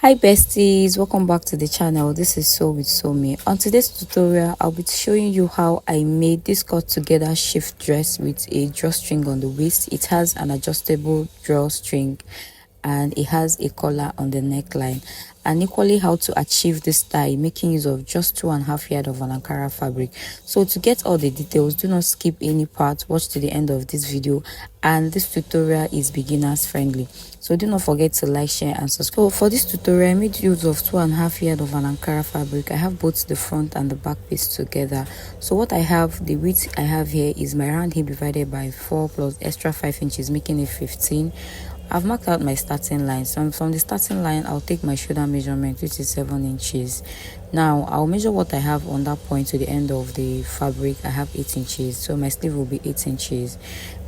Hi besties, welcome back to the channel. This is So with Somi. On today's tutorial, I'll be showing you how I made this cut together shift dress with a drawstring on the waist. It has an adjustable drawstring and it has a collar on the neckline, and equally how to achieve this style making use of just 2.5 yards of an Ankara fabric. So to get all the details, do not skip any part, watch to the end of this video, and this tutorial is beginners friendly, so do not forget to like, share and subscribe. So for this tutorial I made use of 2.5 yards of an Ankara fabric. I have both the front and the back piece together. So what I have, the width I have here is my round hip divided by 4 plus extra 5 inches, making it 15. I've marked out my starting line. So from the starting line, I'll take my shoulder measurement, which is 7 inches. Now, I'll measure what I have on that point to the end of the fabric. I have 8 inches. So my sleeve will be 8 inches.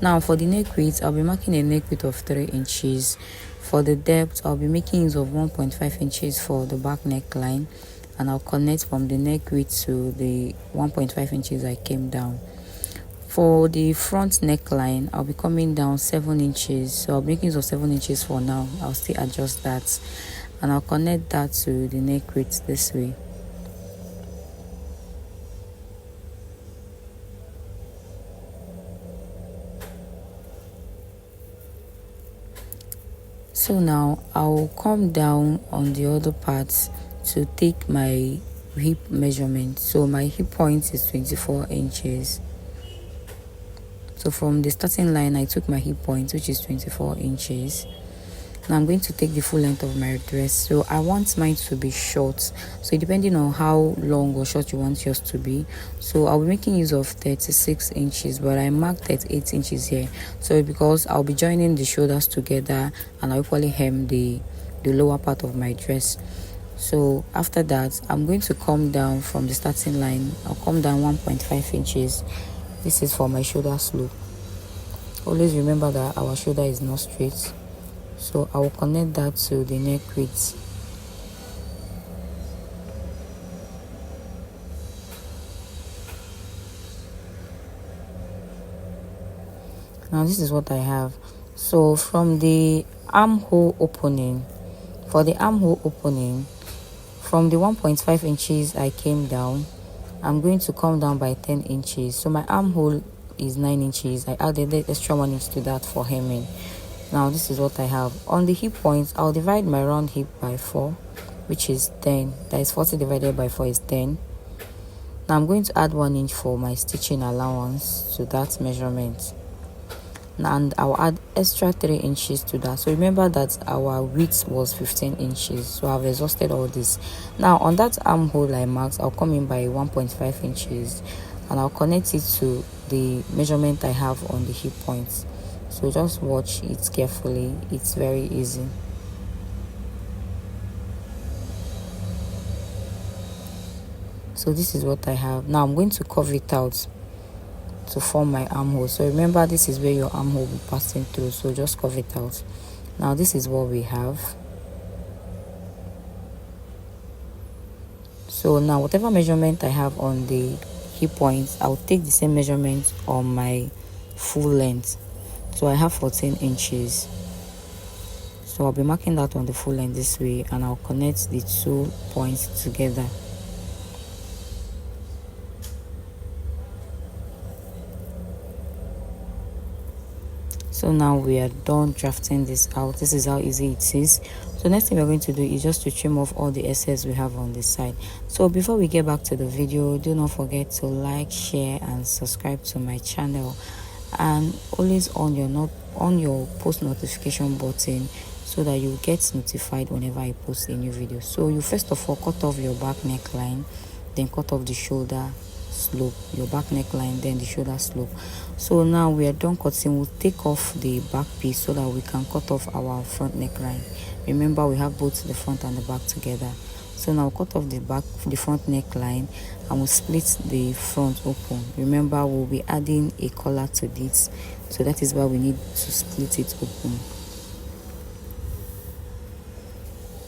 Now, for the neck width, I'll be marking a neck width of 3 inches. For the depth, I'll be making use of 1.5 inches for the back neckline. And I'll connect from the neck width to the 1.5 inches I came down. For the front neckline, I'll be coming down 7 inches. So I'll be making use of 7 inches for now. I'll still adjust that. And I'll connect that to the neck width this way. So now I'll come down on the other parts to take my hip measurement. So my hip point is 24 inches. So from the starting line, I took my hip point, which is 24 inches. Now I'm going to take the full length of my dress. So I want mine to be short. So depending on how long or short you want yours to be. So I'll be making use of 36 inches, but I marked 38 inches here. So because I'll be joining the shoulders together and I'll equally hem the lower part of my dress. So after that, I'm going to come down from the starting line. I'll come down 1.5 inches. This is for my shoulder slope. Always remember that our shoulder is not straight. So I will connect that to the neck width. Now this is what I have. So from the armhole opening, for the armhole opening, from the 1.5 inches I came down, I'm going to come down by 10 inches. So my armhole is 9 inches. I added the extra 1 inch to that for hemming. Now this is what I have. On the hip points, I'll divide my round hip by 4, which is 10. That is 40 divided by 4 is 10. Now I'm going to add 1 inch for my stitching allowance to that measurement. And I'll add extra 3 inches to that. So remember that our width was 15 inches. So I've exhausted all this. Now on that armhole I marked, I'll come in by 1.5 inches and I'll connect it to the measurement I have on the hip points. So just watch it carefully. It's very easy. So this is what I have. Now I'm going to curve it out to form my armhole. So remember, this is where your armhole will be passing through, so just curve it out. Now this is what we have. So now whatever measurement I have on the hip points, I'll take the same measurement on my full length. So I have 14 inches. So I'll be marking that on the full length this way, and I'll connect the 2 points together. So now we are done drafting this out. This is how easy it is. So next thing we're going to do is just to trim off all the excess we have on the side. So before we get back to the video, do not forget to like, share and subscribe to my channel, and always on your post notification button so that you get notified whenever I post a new video. So you first of all cut off your back neckline, then cut off the shoulder slope, your back neckline, then the shoulder slope. So now we are done cutting. We'll take off the back piece so that we can cut off our front neckline. Remember, we have both the front and the back together. So now we'll cut off the front neckline, and we'll split the front open. Remember, we'll be adding a collar to this, so that is why we need to split it open.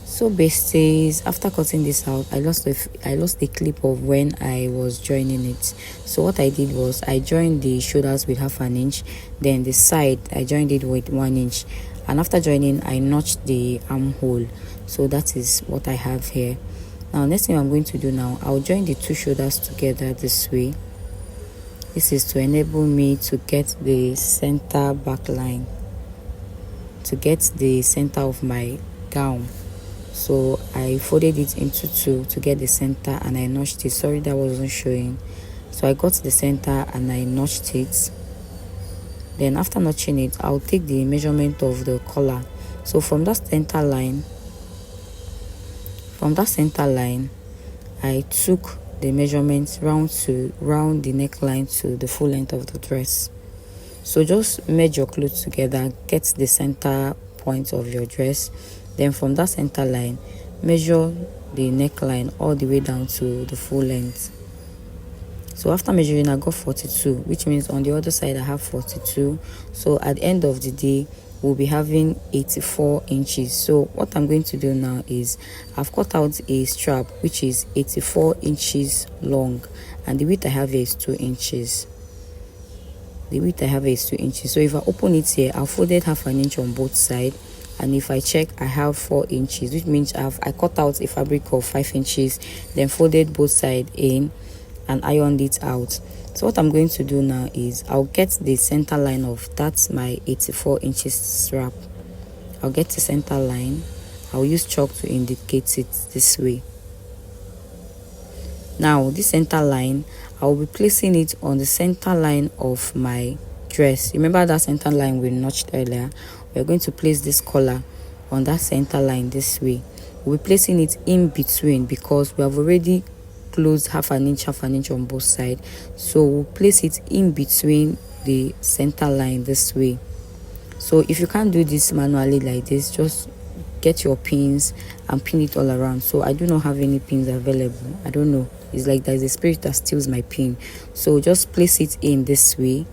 So besties, after cutting this out, I lost a clip of when I was joining it. So what I did was I joined the shoulders with 1/2 inch, then the side I joined it with 1 inch, and after joining I notched the armhole. So that is what I have here. Now next thing I'm going to do now, I'll join the two shoulders together this way. This is to enable me to get the center back line, to get the center of my gown. So I folded it into two to get the center, and I notched it. Sorry, that wasn't showing. So I got the center and I notched it. Then after notching it, I'll take the measurement of the collar. So from that center line, I took the measurements round the neckline to the full length of the dress. So just merge your clothes together, get the center point of your dress. Then from that center line, measure the neckline all the way down to the full length. So after measuring, I got 42, which means on the other side I have 42. So at the end of the day, we'll be having 84 inches. So what I'm going to do now is I've cut out a strap which is 84 inches long, and the width I have here is 2 inches. So if I open it here, I've folded half an inch on both sides, and if I check, I have 4 inches, which means I cut out a fabric of 5 inches, then folded both sides in and ironed it out. So what I'm going to do now is I'll get the center line of that's my 84 inches strap. I'll get the center line. I'll use chalk to indicate it this way. Now this center line, I'll be placing it on the center line of my dress. Remember that center line we notched earlier? We're going to place this collar on that center line this way. We'll be placing it in between because we have already closed half an inch on both sides. So we'll place it in between the center line this way. So if you can't do this manually like this, just get your pins and pin it all around. So I do not have any pins available. I don't know, it's like there's a spirit that steals my pin. So just place it in this way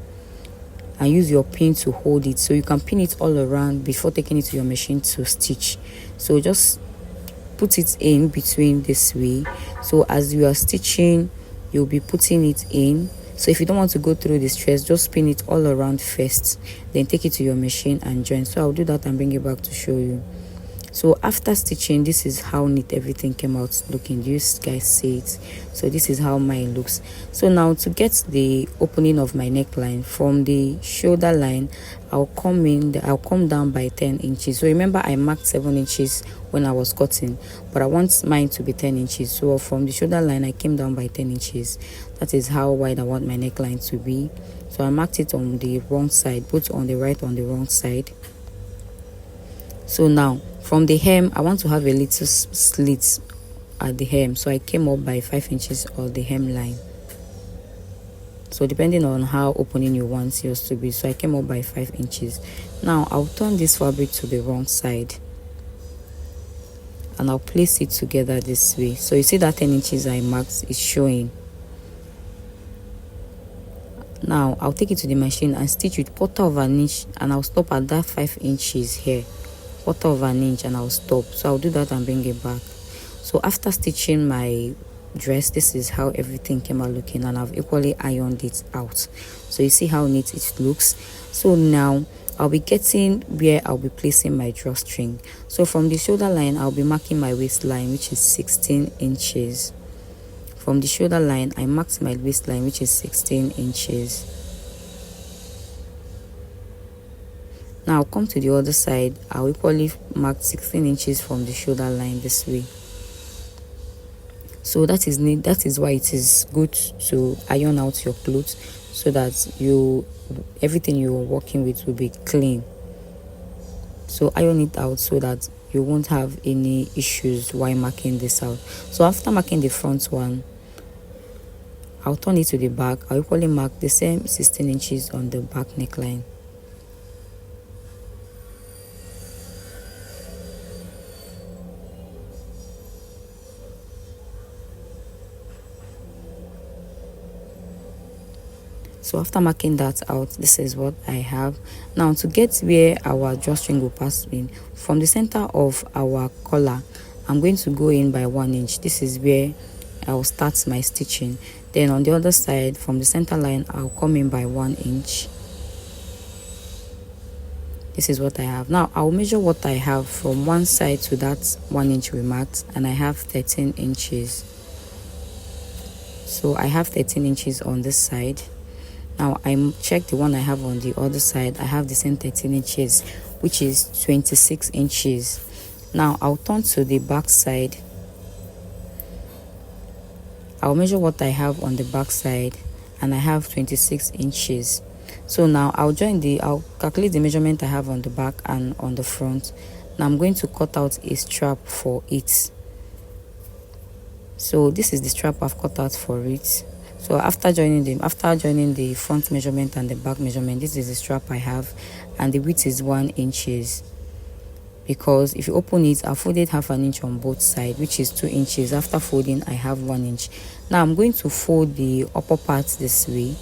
and use your pin to hold it, so you can pin it all around before taking it to your machine to stitch. So just put it in between this way. So as you are stitching, you'll be putting it in. So if you don't want to go through the stress, just spin it all around first, then take it to your machine and join. So I'll do that and bring it back to show you. So after stitching, this is how neat everything came out looking. Do you guys see it? So this is how mine looks. So now to get the opening of my neckline from the shoulder line, I'll come down by 10 inches. So remember I marked 7 inches when I was cutting, but I want mine to be 10 inches. So from the shoulder line, I came down by 10 inches. That is how wide I want my neckline to be. So I marked it on the wrong side, both on the right on the wrong side. So now from the hem, I want to have a little slit at the hem, so I came up by 5 inches on the hem line. So depending on how opening you want yours to be, so I came up by 5 inches. Now I'll turn this fabric to the wrong side and I'll place it together this way. So you see that 10 inches I marked is showing. Now I'll take it to the machine and stitch with 1/4 of an inch, and I'll stop at that 5 inches here. 1/4 of an inch, and I'll stop. So I'll do that and bring it back. So after stitching my dress, this is how everything came out looking, and I've equally ironed it out. So you see how neat it looks. So now I'll be getting where I'll be placing my drawstring. So from the shoulder line, I'll be marking my waistline, which is 16 inches. From the shoulder line, I marked my waistline, which is 16 inches. Now I'll come to the other side. I'll equally mark 16 inches from the shoulder line this way. So that is neat. That is why it is good to iron out your clothes, so that everything you're working with will be clean. So iron it out so that you won't have any issues while marking this out. So after marking the front one, I'll turn it to the back. I'll equally mark the same 16 inches on the back neckline. So after marking that out, this is what I have. Now to get where our drawstring will pass in, from the center of our collar, I'm going to go in by 1 inch. This is where I'll start my stitching. Then on the other side, from the center line, I'll come in by 1 inch. This is what I have. Now I'll measure what I have from one side to that 1 inch we marked, and I have 13 inches. So I have 13 inches on this side. Now I check the one I have on the other side. I have the same 13 inches, which is 26 inches. Now I'll turn to the back side. I'll measure what I have on the back side, and I have 26 inches. So now I'll calculate the measurement I have on the back and on the front. Now I'm going to cut out a strap for it. So this is the strap I've cut out for it. So after joining the front measurement and the back measurement, this is the strap I have, and the width is 1 inches. Because if you open it, I folded half an inch on both sides, which is 2 inches. After folding, I have 1 inch. Now I'm going to fold the upper part this way.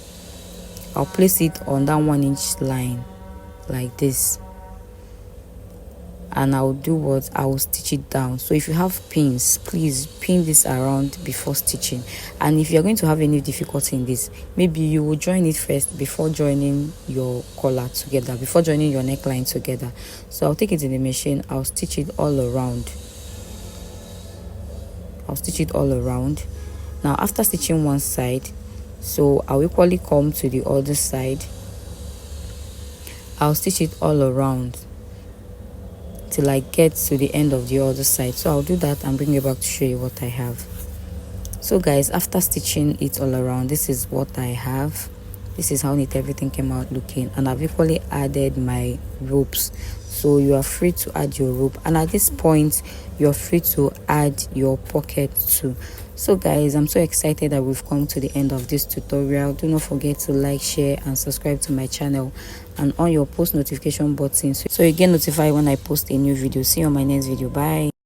I'll place it on that 1 inch line like this, and I'll do what I will stitch it down. So if you have pins, please pin this around before stitching. And if you're going to have any difficulty in this, maybe you will join it first before joining your collar together, before joining your neckline together. So I'll take it in the machine, I'll stitch it all around. Now after stitching one side, so I'll equally come to the other side. I'll stitch it all around till I get to the end of the other side. So I'll do that and bring it back to show you what I have. So guys, after stitching it all around, this is what I have. This is how neat everything came out looking, and I've equally added my ropes. So you are free to add your rope, and at this point you're free to add your pocket too. So guys, I'm so excited that we've come to the end of this tutorial. Do not forget to like, share and subscribe to my channel, and on your post notification button so you get notified when I post a new video. See you on my next video. Bye.